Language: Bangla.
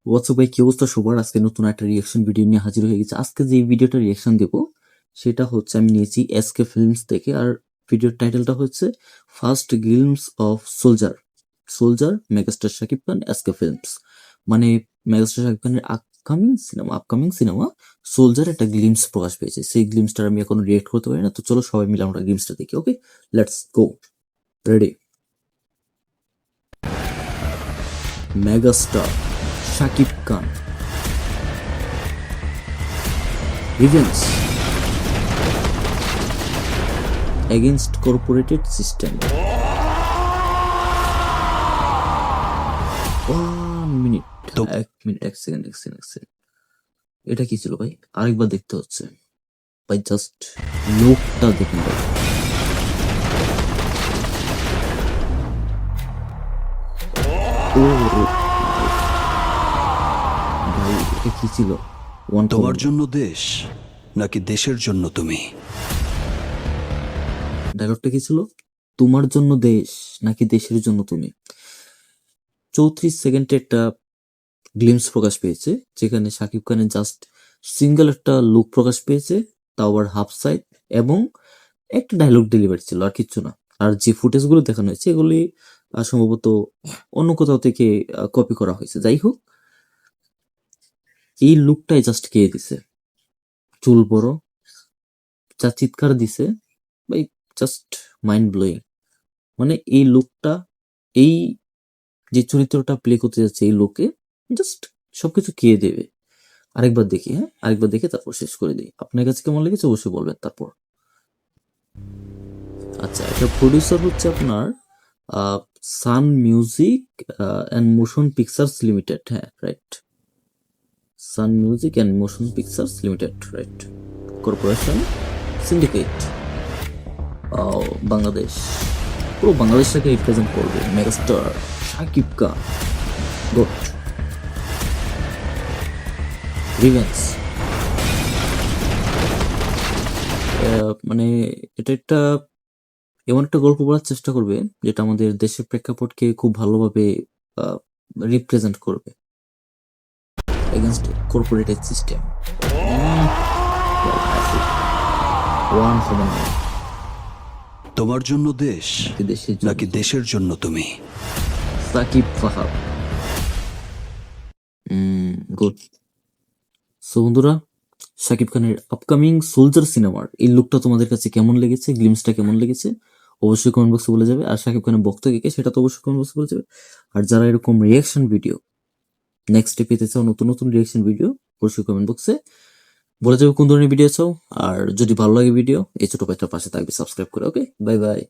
হোয়াটসঅ্যাপ ভাই, কি অবস্থা সবার? আজকে নতুন একটা রিয়াকশন ভিডিও নিয়ে হাজির হয়ে গেছে। আজকে যে ভিডিওটা রিয়াকশন দেব সেটা হচ্ছে আমি নিয়েছি এসকে ফিল্মস থেকে, আর ভিডিওর টাইটেলটা হচ্ছে first glimpse of soldier. Soldier megastar Shakib Khan, SK films. মানে মেগাস্টার শাকিব খানের আপকামিং সিনেমা সোলজার একটা গ্লিমস প্রকাশ পেয়েছে। সেই গ্লিমসটা আমি এখন রিয়েক্ট করতে পারি না, তো চলো সবাই মিলে আমরা গ্লিমসটা দেখি। Okay, let's go. Ready. Megastar Shakib Khan, revenge against corporated system. 1 minute, এক মিনিট, এক সেকেন্ড। এটা কি ছিল ভাই? আরেকবার দেখতে হচ্ছে ভাই, জাস্ট লোকটা দেখুন ভাই। ও ভাই, এটা কি ছিল? তোমার জন্য দেশ নাকি দেশের জন্য তুমি? ডায়লগটা কি ছিল? তোমার জন্য দেশ নাকি দেশের জন্য তুমি। 34 সেকেন্ডে একটা গ্লিমস প্রকাশ পেয়েছে, যেখানে শাকিব খানের জাস্ট সিঙ্গেল একটা লুক প্রকাশ পেয়েছে, তাও আবার হাফ সাইড, এবং একটা ডায়লগ ডেলিভারি ছিল, আর কিচ্ছু না। আর যে ফুটেজগুলো দেখানো হয়েছে এগুলি সম্ভবত অন্য কোথাও থেকে কপি করা হয়েছে। যাই হোক, এই লুকটাই জাস্ট কে দিছে, চুল বড়, যা চিৎকার দিছে ভাই, জাস্ট মাইন্ড ব্লোয়িং। মানে এই লুকটা, এই যে চরিত্রটা প্লে করতে যাচ্ছে এই লোকে, জাস্ট সবকিছু কে দেবে। আরেকবার দেখি, হ্যাঁ আরেকবার দেখে তারপর শেষ করে দিই। আপনার কাছে কেমন লেগেছে অবশ্যই বলবেন তারপর। আচ্ছা, এটা প্রডিউসার হচ্ছে আপনার Sun Music and Motion Pictures Limited. হ্যাঁ right, Sun Music and Motion Pictures Limited, right. Corporation syndicate, Bangladesh. পুরো বাংলাদেশটাকে রিপ্রেজেন্ট করবে megastar Shakib Khan. Good. Revenge, মানে এটা একটা এমন একটা গল্প বলার চেষ্টা করবে যেটা আমাদের দেশের প্রেক্ষাপটকে খুব ভালোভাবে রিপ্রেজেন্ট করবে এগেনস্ট কর্পোরেটেড সিস্টেম। তোমার জন্য দেশ দেশের নাকি দেশের জন্য তুমি? সাকিব ফাহাদ। গুড। সো বন্ধুরা, শাকিব খানের আপকামিং সোলজার সিনেমার এই লুকটা তোমাদের কাছে কেমন লেগেছে, গ্লিমসটা কেমন লেগেছে অবশ্যই কমেন্ট বক্সে বলে যাবে। আর শাকিব খানের বক্তব্য কে সেটা তো অবশ্যই কমেন্ট বক্সে বলে যাবে। আর যারা এরকম রিয়াকশন ভিডিও নেক্সটে পেতে চাও, নতুন নতুন রিয়াকশন ভিডিও, অবশ্যই কমেন্ট বক্সে বলে যাবে কোন ধরনের ভিডিও চাও। আর যদি ভালো লাগে ভিডিও, এই ছোট ভাইটার পাশে থাকবে সাবস্ক্রাইব করে। ওকে, বাই বাই।